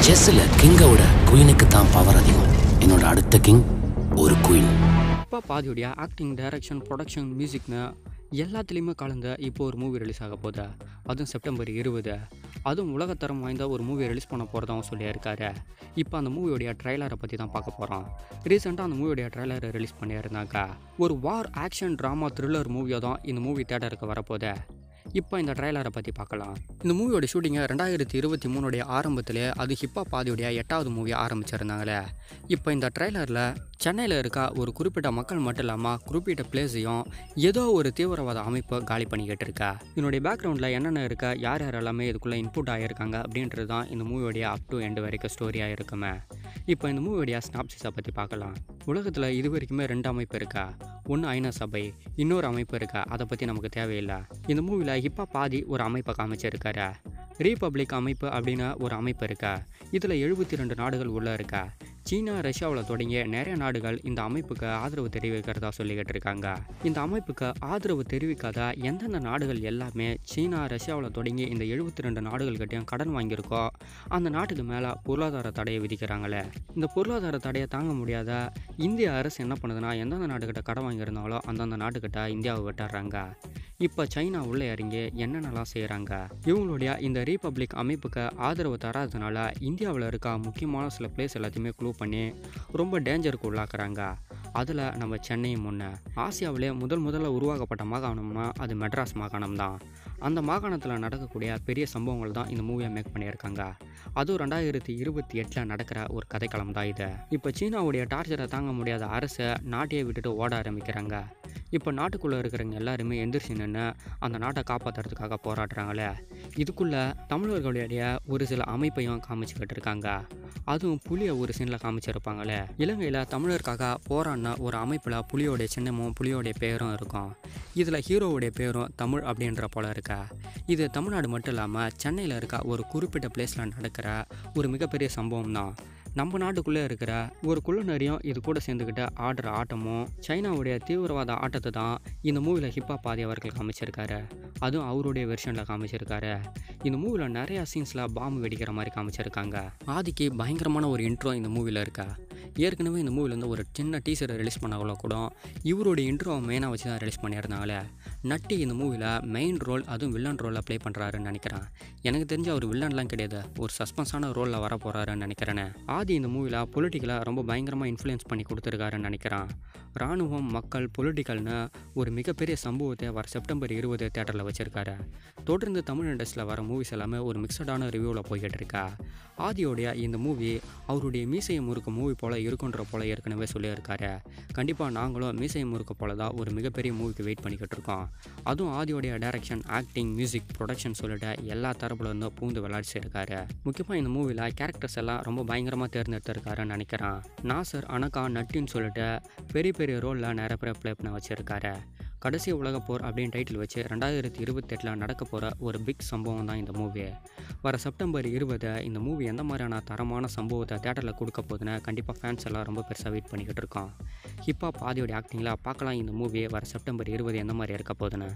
செஸ்ஸில் கிங்கோட குயினுக்கு தான் பவர் அதிகம். என்னோட அடுத்த கிங் ஒரு குயின். இப்போ பாதியோடைய ஆக்டிங், டைரக்ஷன், ப்ரொடக்ஷன், மியூசிக்னு எல்லாத்துலேயுமே கலந்து இப்போ ஒரு மூவி ரிலீஸ் ஆக போகுது. அதுவும் செப்டம்பர் 20. அதுவும் உலகத்தரம் வாய்ந்த ஒரு மூவியை ரிலீஸ் பண்ண போகிறதாகவும் சொல்லியிருக்காரு. இப்போ அந்த மூவியோடைய ட்ரைலரை பற்றி தான் பார்க்க போகிறோம். ரீசெண்டாக அந்த மூவியோடைய ட்ரைலரை ரிலீஸ் பண்ணியிருந்தாங்க. ஒரு வார், ஆக்ஷன், ட்ராமா, த்ரில்லர் மூவியாக தான் இந்த மூவி தேட்டருக்கு வரப்போகுது. இப்போ இந்த ட்ரைலரை பற்றி பார்க்கலாம். இந்த மூவியோட ஷூட்டிங்கை 2023 ஆரம்பத்திலே அது ஹிப்ஹாப் பாதியோடைய 8வது மூவியை ஆரம்பிச்சிருந்தாங்களே. இப்போ இந்த ட்ரைலரில் சென்னையில் இருக்க ஒரு குறிப்பிட்ட மக்கள் மட்டும் இல்லாமல் குறிப்பிட்ட பிளேஸையும் ஏதோ ஒரு தீவிரவாத அமைப்பு காலி பண்ணிக்கிட்டு இருக்கா. இதனுடைய பேக்ரவுண்டில் என்னென்ன இருக்கா, யார் யார் எல்லாமே இதுக்குள்ளே இன்புட் ஆகியிருக்காங்க அப்படின்றது தான் இந்த மூவியோடைய அப் டு எண்டு வரைக்கும் ஸ்டோரியாக இருக்குமே. இப்போ இந்த மூவியோடைய ஸ்னாப்சிஸை பற்றி பார்க்கலாம். உலகத்தில் இது வரைக்குமே 2 அமைப்பு இருக்கா. ஒன்று ஐநா சபை, இன்னொரு அமைப்பு இருக்கா. அதை பற்றி நமக்கு தேவையில்லை. இந்த மூவியில் ஹிப்ஹாப் பாதி ஒரு அமைப்பை காமிச்சிருக்காரு. ரீபப்ளிக் அமைப்பு அப்படின்னு ஒரு அமைப்பு இருக்கா. இதில் 72 நாடுகள் உள்ள இருக்கா. சீனா, ரஷ்யாவில் தொடங்கிய நிறைய நாடுகள் இந்த அமைப்புக்கு ஆதரவு தெரிவிக்கிறதா சொல்லிக்கிட்டு இருக்காங்க. இந்த அமைப்புக்கு ஆதரவு தெரிவிக்காத எந்தெந்த நாடுகள் எல்லாமே சீனா, ரஷ்யாவில் தொடங்கி இந்த 72 நாடுகள்கிட்டையும் கடன் வாங்கியிருக்கோ அந்த நாட்டுக்கு மேலே பொருளாதார தடையை விதிக்கிறாங்களே. இந்த பொருளாதார தடையை தாங்க முடியாத இந்திய அரசு என்ன பண்ணுதுன்னா, எந்தெந்த நாட்டுக்கிட்ட கடன் வாங்கியிருந்தாலோ அந்தந்த நாட்டுக்கிட்ட இந்தியாவை விட்டுறாங்க. இப்போ சைனா உள்ளே இறங்கி என்னென்னலாம் செய்கிறாங்க. இவங்களுடைய இந்த ரீபப்ளிக் அமைப்புக்கு ஆதரவு தராதனால இந்தியாவில் இருக்க முக்கியமான சில பிளேஸ் எல்லாத்தையுமே க்ளூ பண்ணி ரொம்ப டேஞ்சருக்கு உள்ளாக்குறாங்க. அதில் நம்ம சென்னையும் ஒன்று. ஆசியாவிலே முதல்ல உருவாக்கப்பட்ட மாகாணம்னா அது மெட்ராஸ் மாகாணம் தான். அந்த மாகாணத்தில் நடக்கக்கூடிய பெரிய சம்பவங்கள் தான் இந்த மூவியை மேக் பண்ணியிருக்காங்க. அதுவும் 2028 நடக்கிற ஒரு கதைக்களம் தான் இது. இப்போ சீனாவுடைய டார்ச்சரை தாங்க முடியாத அரசை நாட்டையே விட்டுட்டு ஓட ஆரம்பிக்கிறாங்க. இப்போ நாட்டுக்குள்ளே இருக்கிறவங்க எல்லாருமே எந்திரிச்சு நின்று அந்த நாட்டை காப்பாற்றுறதுக்காக போராடுறாங்களே. இதுக்குள்ளே தமிழர்களுடைய ஒரு சில அமைப்பையும் காமிச்சுக்கிட்டு இருக்காங்க. அதுவும் புலியை ஒரு சீனில் காமிச்சிருப்பாங்களே. இலங்கையில் தமிழருக்காக போராடின ஒரு அமைப்பில் புலியோடைய சின்னமும் புலியோடைய பேரும் இருக்கும். இதில் ஹீரோவுடைய பேரும் தமிழ் அப்படின்ற போல இருக்கா. இது தமிழ்நாடு மட்டும் இல்லாமல் சென்னையில் இருக்க ஒரு குறிப்பிட்ட பிளேஸில் நடக்கிற ஒரு மிகப்பெரிய சம்பவம் தான். நம்ம நாட்டுக்குள்ளே இருக்கிற ஒரு குள்ளநரியும் இது கூட சேர்ந்துக்கிட்ட ஆடுற ஆட்டமும் சைனாவுடைய தீவிரவாத ஆட்டத்தை தான் இந்த மூவியில் ஹிப்ஹாப் பாதி அவர்கள் காமிச்சிருக்காரு. அதுவும் அவருடைய வெர்ஷனில் காமிச்சிருக்காரு. இந்த மூவியில் நிறையா சீன்ஸில் பாம்பு வெடிக்கிற மாதிரி காமிச்சிருக்காங்க. ஆதிக்கு பயங்கரமான ஒரு இன்ட்ரோ இந்த மூவியில் இருக்கா. ஏற்கனவே இந்த மூவிலேருந்து ஒரு சின்ன டீசரை ரிலீஸ் பண்ணவங்கள கூட இவருடைய இன்ட்ரோவை மெயினாக வச்சு தான் ரிலீஸ் பண்ணியிருந்தாங்களே. நட்டி இந்த மூவியில் மெயின் ரோல், அதுவும் வில்லன் ரோலில் ப்ளே பண்ணுறாருன்னு நினைக்கிறேன். எனக்கு தெரிஞ்ச அவர் வில்லன்லாம் கிடையாது, ஒரு சஸ்பென்ஸான ரோலில் வர போகிறாருன்னு நினைக்கிறேன்னு. ஆதி இந்த மூவியில் பொலிட்டிக்கலாக ரொம்ப பயங்கரமாக இன்ஃப்ளூயன்ஸ் பண்ணி கொடுத்துருக்காருன்னு நினைக்கிறேன். இராணுவம், மக்கள், பொலிட்டிக்கல்னு ஒரு மிகப்பெரிய சம்பவத்தை வர செப்டம்பர் 20 தேட்டரில் வச்சுருக்காரு. தொடர்ந்து தமிழ் இண்டஸ்ட்ரியில் வர மூவிஸ் எல்லாமே ஒரு மிக்சடான ரிவ்யூவில் போய்கிட்டு இருக்கா. ஆதியோடைய இந்த மூவி அவருடைய மீசையை முறுக்க மூவி போல் இருக்குன்ற போல் ஏற்கனவே சொல்லியிருக்காரு. கண்டிப்பாக நாங்களும் மீசையை முறுக்க போல தான் ஒரு மிகப்பெரிய மூவிக்கு வெயிட் பண்ணிக்கிட்டு இருக்கோம். அதுவும் ஆதியோடைய டைரக்ஷன், ஆக்டிங், மியூசிக், ப்ரொடக்ஷன் சொல்லிட்டு எல்லா தரப்புல இருந்தும் பூந்து விளையாடிச்சிருக்காரு. முக்கியமாக இந்த மூவியில் கேரக்டர்ஸ் எல்லாம் ரொம்ப பயங்கரமாக தேர்ந்தெடுத்திருக்காருன்னு நினைக்கிறேன். நாசர், அனகா, நட்டின்னு சொல்லிட்டு பெரிய பெரிய ரோலில் நிறைய பேர் ப்ளே பண்ண வச்சுருக்காரு. கடைசி உலகப்போர் அப்படின்னு டைட்டில் வச்சு 2028 நடக்க போகிற ஒரு பிக் சம்பவம் தான் இந்த மூவி. வர செப்டம்பர் 20 இந்த மூவி எந்த மாதிரியான தரமான சம்பவத்தை தேட்டரில் கொடுக்க போகுதுன்னு கண்டிப்பாக ஃபேன்ஸ் எல்லாம் ரொம்ப பெருசாக வெயிட் பண்ணிக்கிட்டு இருக்கோம். ஹிப்ஹாப் ஆதியோடைய ஆக்டிங்கில் பார்க்கலாம் இந்த மூவி வர செப்டம்பர் 20 எந்த மாதிரி இருக்க போகுதுன்னு.